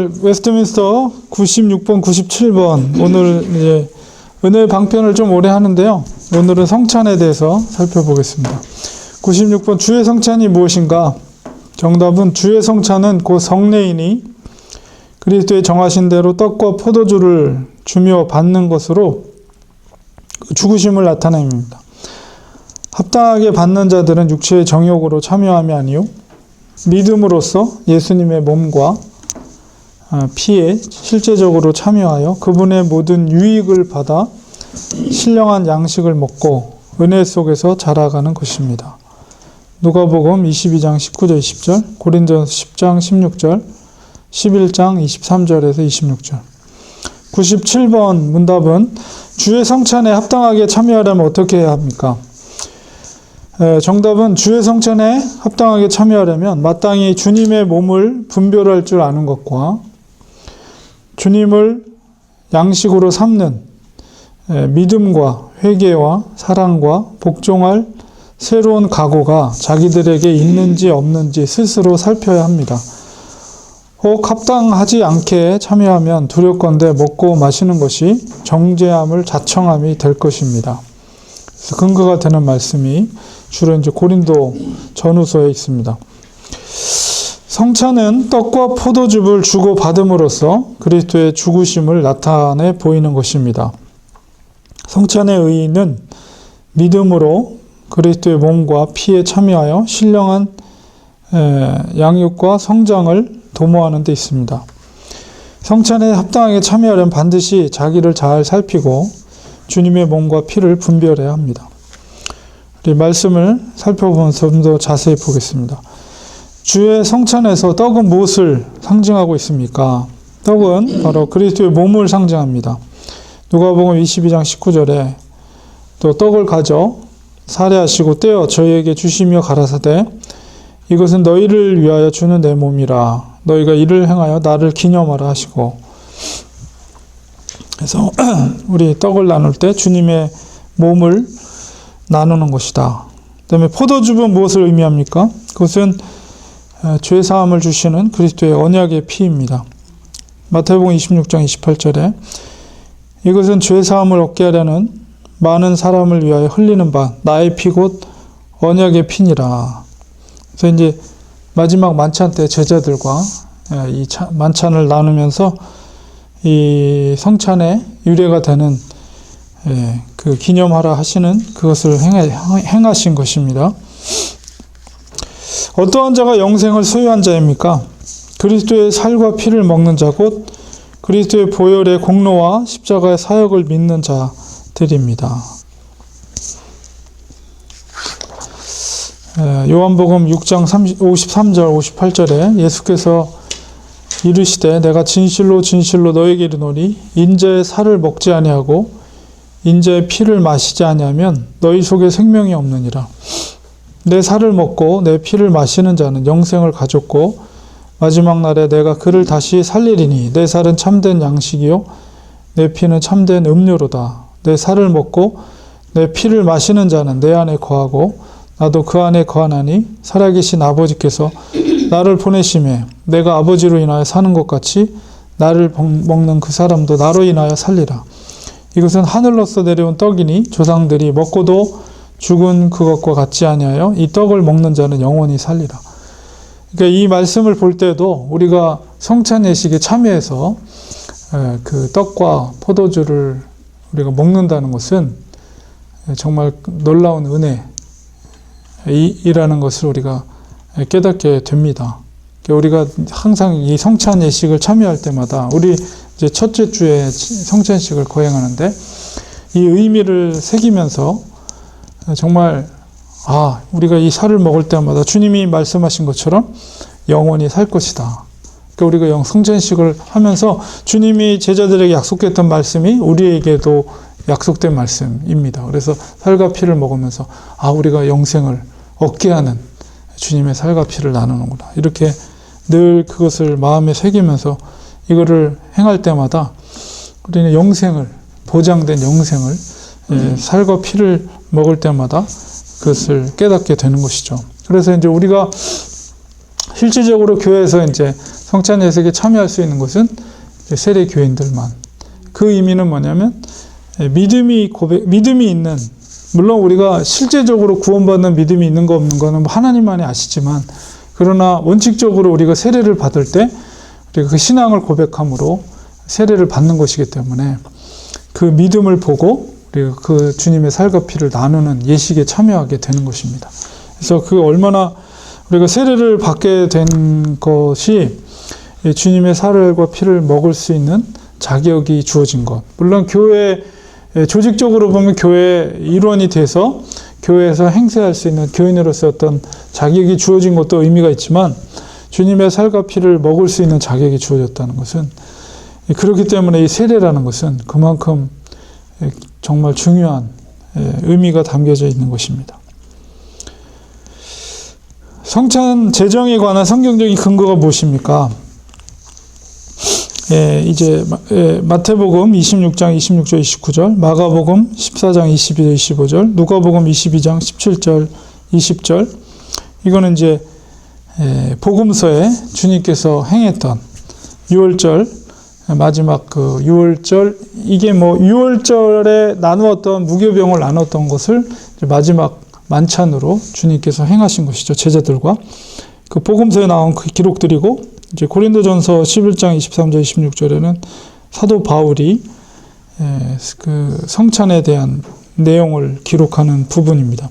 오늘 웨스트민스터 96번, 97번 오늘 이제 은혜 방편을 좀 오래 하는데요. 오늘은 성찬에 대해서 살펴보겠습니다. 96번 주의 성찬이 무엇인가? 정답은 주의 성찬은 곧 성례이니 그리스도의 정하신 대로 떡과 포도주를 주며 받는 것으로 죽으심을 나타냅니다. 합당하게 받는 자들은 육체의 정욕으로 참여함이 아니요 믿음으로써 예수님의 몸과 피에 실제적으로 참여하여 그분의 모든 유익을 받아 신령한 양식을 먹고 은혜 속에서 자라가는 것입니다. 누가복음 22장 19절 20절, 고린도전서 10장 16절, 11장 23절에서 26절. 97번 문답은 주의 성찬에 합당하게 참여하려면 어떻게 해야 합니까? 정답은 주의 성찬에 합당하게 참여하려면 마땅히 주님의 몸을 분별할 줄 아는 것과 주님을 양식으로 삼는 믿음과 회개와 사랑과 복종할 새로운 각오가 자기들에게 있는지 없는지 스스로 살펴야 합니다. 혹 합당하지 않게 참여하면 두렵건대 먹고 마시는 것이 정죄함을 자청함이 될 것입니다. 그래서 근거가 되는 말씀이 주로 이제 고린도 전후서에 있습니다. 성찬은 떡과 포도즙을 주고 받음으로써 그리스도의 죽으심을 나타내 보이는 것입니다. 성찬의 의의는 믿음으로 그리스도의 몸과 피에 참여하여 신령한 양육과 성장을 도모하는 데 있습니다. 성찬에 합당하게 참여하려면 반드시 자기를 잘 살피고 주님의 몸과 피를 분별해야 합니다. 우리 말씀을 살펴보면서 좀 더 자세히 보겠습니다. 주의 성찬에서 떡은 무엇을 상징하고 있습니까? 떡은 바로 그리스도의 몸을 상징합니다. 누가복음 22장 19절에 또 떡을 가져 살해하시고 떼어 저희에게 주시며 가라사대 이것은 너희를 위하여 주는 내 몸이라 너희가 이를 행하여 나를 기념하라 하시고. 그래서 우리 떡을 나눌 때 주님의 몸을 나누는 것이다. 그 다음에 포도즙은 무엇을 의미합니까? 그것은 죄사함을 주시는 그리스도의 언약의 피입니다. 마태복음 26장 28절에 이것은 죄사함을 얻게 하려는 많은 사람을 위하여 흘리는 바 나의 피 곧 언약의 피니라. 그래서 이제 마지막 만찬 때 제자들과 이 만찬을 나누면서 이 성찬의 유래가 되는 그 기념하라 하시는 그것을 행하신 것입니다. 어떠한 자가 영생을 소유한 자입니까? 그리스도의 살과 피를 먹는 자 곧 그리스도의 보혈의 공로와 십자가의 사역을 믿는 자들입니다. 요한복음 6장 53절 58절에 예수께서 이르시되 내가 진실로 진실로 너에게 이르노니 인자의 살을 먹지 아니하고 인자의 피를 마시지 아니하면 너희 속에 생명이 없느니라. 내 살을 먹고 내 피를 마시는 자는 영생을 가졌고 마지막 날에 내가 그를 다시 살리리니 내 살은 참된 양식이요 내 피는 참된 음료로다. 내 살을 먹고 내 피를 마시는 자는 내 안에 거하고 나도 그 안에 거하나니 살아계신 아버지께서 나를 보내심에 내가 아버지로 인하여 사는 것 같이 나를 먹는 그 사람도 나로 인하여 살리라. 이것은 하늘로서 내려온 떡이니 조상들이 먹고도 죽은 그것과 같지 아니하여 이 떡을 먹는 자는 영원히 살리라. 그러니까 이 말씀을 볼 때도 우리가 성찬 예식에 참여해서 그 떡과 포도주를 우리가 먹는다는 것은 정말 놀라운 은혜이라는 것을 우리가 깨닫게 됩니다. 우리가 항상 이 성찬 예식을 참여할 때마다 우리 이제 첫째 주에 성찬식을 거행하는데 이 의미를 새기면서 정말 우리가 이 살을 먹을 때마다 주님이 말씀하신 것처럼 영원히 살 것이다. 그러니까 우리가 성찬식을 하면서 주님이 제자들에게 약속했던 말씀이 우리에게도 약속된 말씀입니다. 그래서 살과 피를 먹으면서 우리가 영생을 얻게 하는 주님의 살과 피를 나누는구나. 이렇게 늘 그것을 마음에 새기면서 이거를 행할 때마다 우리는 영생을, 보장된 영생을 살과 피를 먹을 때마다 그것을 깨닫게 되는 것이죠. 그래서 이제 우리가 실질적으로 교회에서 이제 성찬 예식에 참여할 수 있는 것은 세례 교인들만. 그 의미는 뭐냐면 믿음이 있는, 물론 우리가 실제적으로 구원받는 믿음이 있는 거 없는 거는 하나님만이 아시지만, 그러나 원칙적으로 우리가 세례를 받을 때 우리가 그 신앙을 고백함으로 세례를 받는 것이기 때문에 그 믿음을 보고 우리가 그 주님의 살과 피를 나누는 예식에 참여하게 되는 것입니다. 그래서 그 얼마나 우리가 세례를 받게 된 것이 주님의 살과 피를 먹을 수 있는 자격이 주어진 것. 물론 교회, 조직적으로 보면 교회 일원이 돼서 교회에서 행세할 수 있는 교인으로서 어떤 자격이 주어진 것도 의미가 있지만, 주님의 살과 피를 먹을 수 있는 자격이 주어졌다는 것은, 그렇기 때문에 이 세례라는 것은 그만큼 정말 중요한 의미가 담겨져 있는 것입니다. 성찬 제정에 관한 성경적인 근거가 무엇입니까? 이제 마태복음 26장 26절 29절, 마가복음 14장 22절 25절, 누가복음 22장 17절 20절. 이거는 이제 복음서에 주님께서 행했던 유월절, 마지막 그 유월절, 이게 뭐 유월절에 나누었던 무교병을 나눴던 것을 마지막 만찬으로 주님께서 행하신 것이죠. 제자들과 그 복음서에 나온 그 기록들이고, 이제 고린도전서 11장 23절 26절에는 사도 바울이 그 성찬에 대한 내용을 기록하는 부분입니다.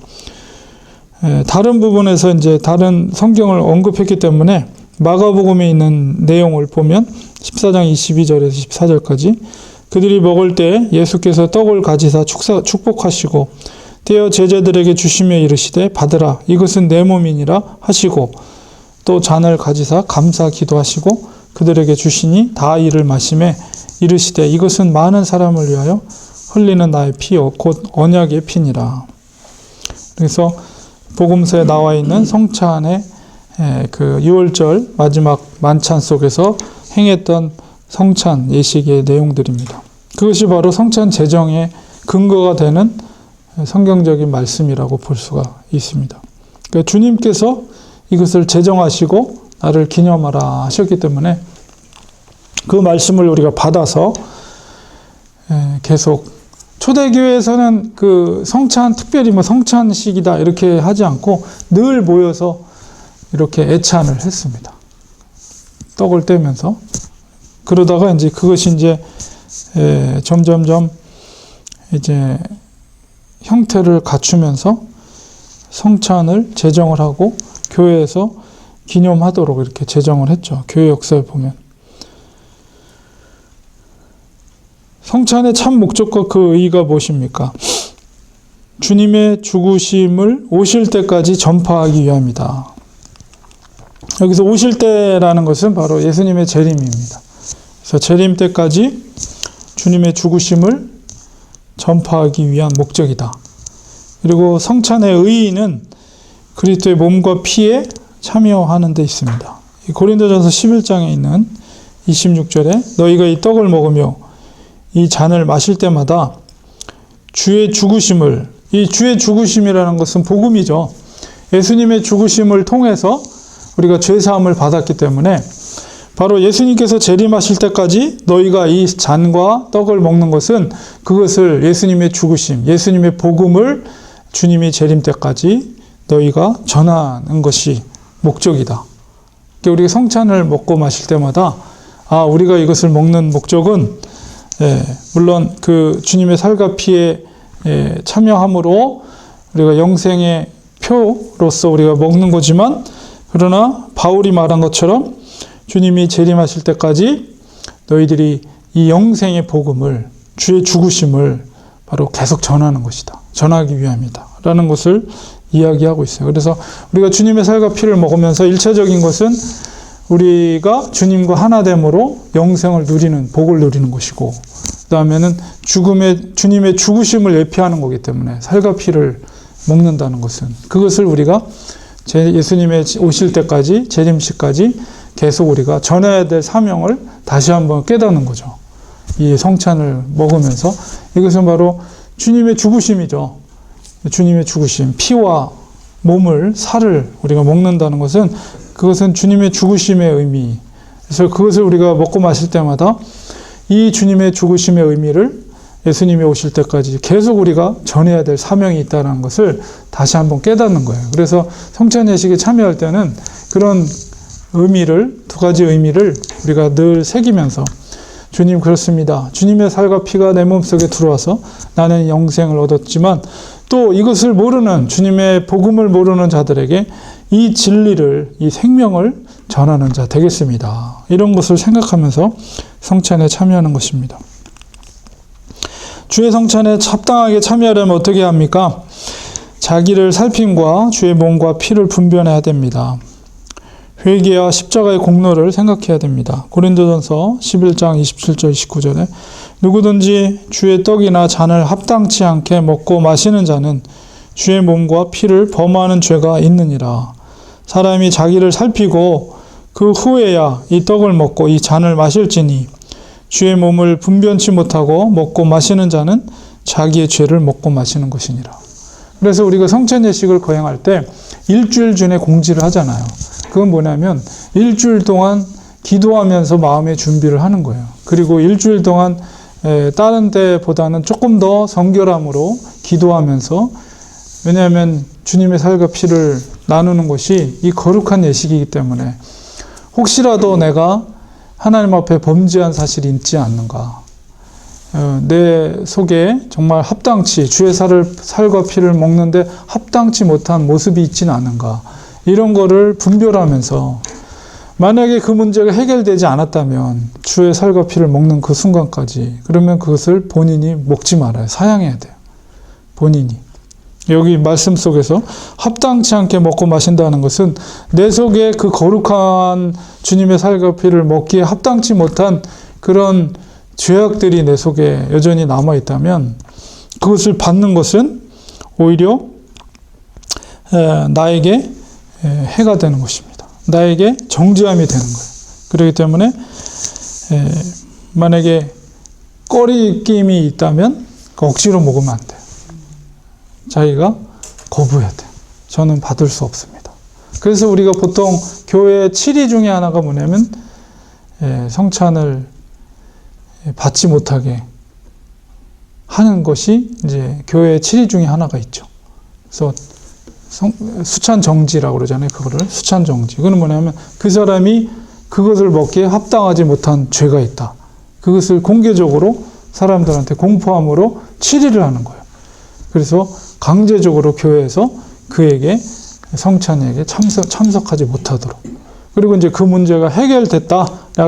다른 부분에서 이제 다른 성경을 언급했기 때문에 마가복음에 있는 내용을 보면 14장 22절에서 14절까지, 그들이 먹을 때 예수께서 떡을 가지사 축복하시고 떼어 제자들에게 주시며 이르시되 받으라, 이것은 내 몸이니라 하시고, 또 잔을 가지사 감사 기도하시고 그들에게 주시니 다 이를 마시매 이르시되 이것은 많은 사람을 위하여 흘리는 나의 피요 곧 언약의 피니라. 그래서 복음서에 나와 있는 성찬의 그 유월절 마지막 만찬 속에서 행했던 성찬 예식의 내용들입니다. 그것이 바로 성찬 제정의 근거가 되는 성경적인 말씀이라고 볼 수가 있습니다. 그러니까 주님께서 이것을 제정하시고 나를 기념하라 하셨기 때문에 그 말씀을 우리가 받아서 계속, 초대교회에서는 그 성찬, 특별히 뭐 성찬식이다 이렇게 하지 않고 늘 모여서 이렇게 애찬을 했습니다. 떡을 떼면서. 그러다가 이제 그것이 이제 점점점 이제 형태를 갖추면서 성찬을 제정을 하고 교회에서 기념하도록 이렇게 제정을 했죠. 교회 역사에 보면. 성찬의 참 목적과 그 의의가 무엇입니까? 주님의 죽으심을 오실 때까지 전파하기 위함이다. 여기서 오실 때라는 것은 바로 예수님의 재림입니다. 그래서 재림 때까지 주님의 죽으심을 전파하기 위한 목적이다. 그리고 성찬의 의의는 그리스도의 몸과 피에 참여하는 데 있습니다. 고린도전서 11장에 있는 26절에 너희가 이 떡을 먹으며 이 잔을 마실 때마다 주의 죽으심을, 이 주의 죽으심이라는 것은 복음이죠. 예수님의 죽으심을 통해서 우리가 죄사함을 받았기 때문에 바로 예수님께서 재림하실 때까지 너희가 이 잔과 떡을 먹는 것은 그것을 예수님의 죽으심, 예수님의 복음을 주님이 재림 때까지 너희가 전하는 것이 목적이다. 그러니까 우리가 성찬을 먹고 마실 때마다 우리가 이것을 먹는 목적은 물론 그 주님의 살과 피에 참여함으로 우리가 영생의 표로서 우리가 먹는 거지만, 그러나 바울이 말한 것처럼 주님이 재림하실 때까지 너희들이 이 영생의 복음을, 주의 죽으심을 바로 계속 전하는 것이다. 전하기 위함이다. 라는 것을 이야기하고 있어요. 그래서 우리가 주님의 살과 피를 먹으면서 1차적인 것은 우리가 주님과 하나됨으로 영생을 누리는, 복을 누리는 것이고, 그 다음에는 주님의 죽으심을 예표하는 거기 때문에 살과 피를 먹는다는 것은, 그것을 우리가 예수님의 오실 때까지, 재림시까지 계속 우리가 전해야 될 사명을 다시 한번 깨닫는 거죠. 이 성찬을 먹으면서. 이것은 바로 주님의 죽으심이죠. 주님의 죽으심, 피와 몸을, 살을 우리가 먹는다는 것은, 그것은 주님의 죽으심의 의미, 그래서 그것을 우리가 먹고 마실 때마다 이 주님의 죽으심의 의미를 예수님이 오실 때까지 계속 우리가 전해야 될 사명이 있다는 것을 다시 한번 깨닫는 거예요. 그래서 성찬 예식에 참여할 때는 그런 의미를, 두 가지 의미를 우리가 늘 새기면서 주님 그렇습니다. 주님의 살과 피가 내 몸속에 들어와서 나는 영생을 얻었지만 또 이것을 모르는, 주님의 복음을 모르는 자들에게 이 진리를, 이 생명을 전하는 자 되겠습니다. 이런 것을 생각하면서 성찬에 참여하는 것입니다. 주의 성찬에 합당하게 참여하려면 어떻게 합니까? 자기를 살핌과 주의 몸과 피를 분별해야 됩니다. 회개와 십자가의 공로를 생각해야 됩니다. 고린도전서 11장 27절 29절에 누구든지 주의 떡이나 잔을 합당치 않게 먹고 마시는 자는 주의 몸과 피를 범하는 죄가 있느니라. 사람이 자기를 살피고 그 후에야 이 떡을 먹고 이 잔을 마실지니 주의 몸을 분변치 못하고 먹고 마시는 자는 자기의 죄를 먹고 마시는 것이니라. 그래서 우리가 성찬 예식을 거행할 때 일주일 전에 공지를 하잖아요. 그건 뭐냐면 일주일 동안 기도하면서 마음의 준비를 하는 거예요. 그리고 일주일 동안 다른 때보다는 조금 더 성결함으로 기도하면서, 왜냐하면 주님의 살과 피를 나누는 것이 이 거룩한 예식이기 때문에 혹시라도 내가 하나님 앞에 범죄한 사실이 있지 않는가, 내 속에 정말 합당치, 주의 살과 피를 먹는데 합당치 못한 모습이 있지는 않은가, 이런 거를 분별하면서 만약에 그 문제가 해결되지 않았다면 주의 살과 피를 먹는 그 순간까지, 그러면 그것을 본인이 먹지 말아요. 사양해야 돼요. 본인이. 여기 말씀 속에서 합당치 않게 먹고 마신다는 것은 내 속에 그 거룩한 주님의 살과 피를 먹기에 합당치 못한 그런 죄악들이 내 속에 여전히 남아있다면 그것을 받는 것은 오히려 나에게 해가 되는 것입니다. 나에게 정죄함이 되는 거예요. 그렇기 때문에 만약에 꺼리낌이 있다면 억지로 먹으면 안 돼요. 자기가 거부해야 돼요. 저는 받을 수 없습니다. 그래서 우리가 보통 교회 7위 중에 하나가 뭐냐면 성찬을 받지 못하게 하는 것이 이제 교회 7위 중에 하나가 있죠. 그래서 수찬 정지라고 그러잖아요. 그거를 수찬 정지. 그건 뭐냐면 그 사람이 그것을 먹기에 합당하지 못한 죄가 있다. 그것을 공개적으로 사람들한테 공포함으로 7위를 하는 거예요. 그래서 강제적으로 교회에서 그에게 성찬에게 참석하지 못하도록. 그리고 이제 그 문제가 해결됐다,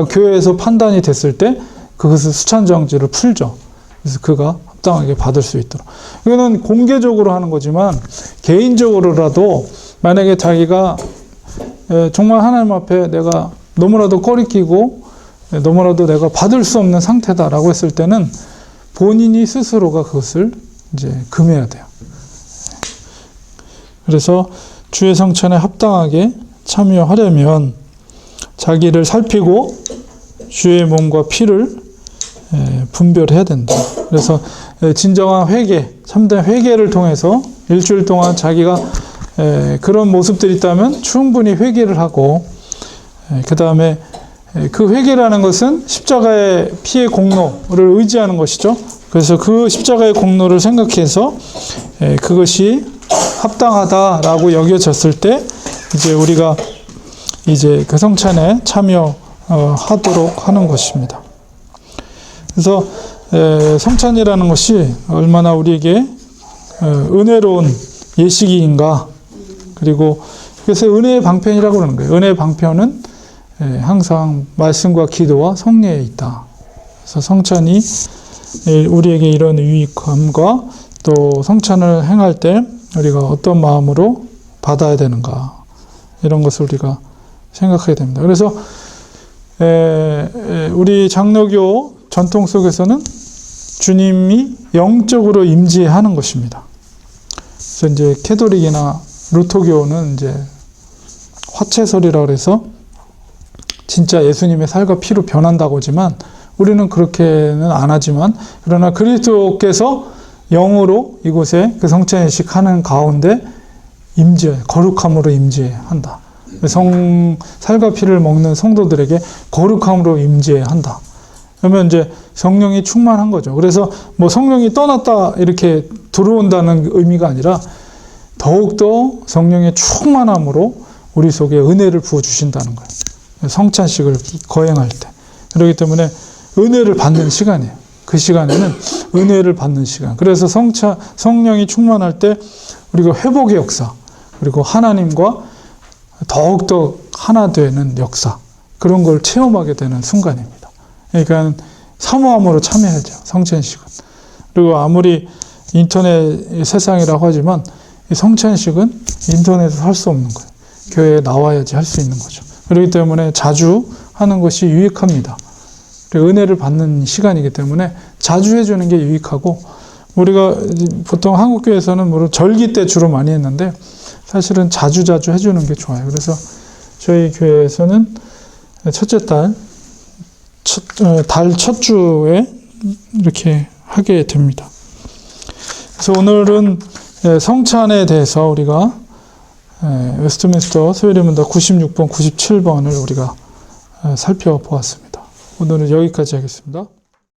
교회에서 판단이 됐을 때 그것을 수찬정지를 풀죠. 그래서 그가 합당하게 받을 수 있도록. 이거는 공개적으로 하는 거지만 개인적으로라도 만약에 자기가 정말 하나님 앞에 내가 너무나도 꺼리끼고 너무나도 내가 받을 수 없는 상태다라고 했을 때는 본인이 스스로가 그것을 이제 금해야 돼요. 그래서 주의 성찬에 합당하게 참여하려면 자기를 살피고 주의 몸과 피를 분별해야 된다. 그래서 진정한 회개, 참된 회개를 통해서 일주일 동안 자기가 그런 모습들이 있다면 충분히 회개를 하고, 그 다음에 그 회개라는 것은 십자가의 피의 공로를 의지하는 것이죠. 그래서 그 십자가의 공로를 생각해서 그것이 합당하다라고 여겨졌을 때 이제 우리가 이제 그 성찬에 참여하도록 하는 것입니다. 그래서 성찬이라는 것이 얼마나 우리에게 은혜로운 예식인가. 그리고 그래서 은혜의 방편이라고 그러는 거예요. 은혜의 방편은 항상 말씀과 기도와 성례에 있다. 그래서 성찬이 우리에게 이런 유익함과 또 성찬을 행할 때 우리가 어떤 마음으로 받아야 되는가, 이런 것을 우리가 생각해야 됩니다. 그래서 우리 장로교 전통 속에서는 주님이 영적으로 임재하는 것입니다. 그래서 이제 캐톨릭이나 루터교는 이제 화채설이라고 해서 진짜 예수님의 살과 피로 변한다고 하지만 우리는 그렇게는 안 하지만, 그러나 그리스도께서 영으로 이곳에 그 성찬 예식하는 가운데 거룩함으로 임재한다. 살과 피를 먹는 성도들에게 거룩함으로 임재한다. 그러면 이제 성령이 충만한 거죠. 그래서 뭐 성령이 떠났다 이렇게 들어온다는 의미가 아니라 더욱더 성령의 충만함으로 우리 속에 은혜를 부어주신다는 거예요. 성찬식을 거행할 때. 그렇기 때문에 은혜를 받는 시간이에요. 그 시간에는 은혜를 받는 시간. 그래서 성령이 충만할 때 우리가 회복의 역사, 그리고 하나님과 더욱더 하나 되는 역사, 그런 걸 체험하게 되는 순간입니다. 그러니까 사모함으로 참여하죠. 성찬식은. 그리고 아무리 인터넷 세상이라고 하지만 이 성찬식은 인터넷에서 할 수 없는 거예요. 교회에 나와야지 할 수 있는 거죠. 그렇기 때문에 자주 하는 것이 유익합니다. 은혜를 받는 시간이기 때문에 자주 해주는 게 유익하고, 우리가 보통 한국교회에서는 물론 절기 때 주로 많이 했는데 사실은 자주 해주는 게 좋아요. 그래서 저희 교회에서는 첫째 달 첫 주에 이렇게 하게 됩니다. 그래서 오늘은 성찬에 대해서 우리가 웨스트민스터 소요리문답 96번, 97번을 우리가 살펴보았습니다. 오늘은 여기까지 하겠습니다.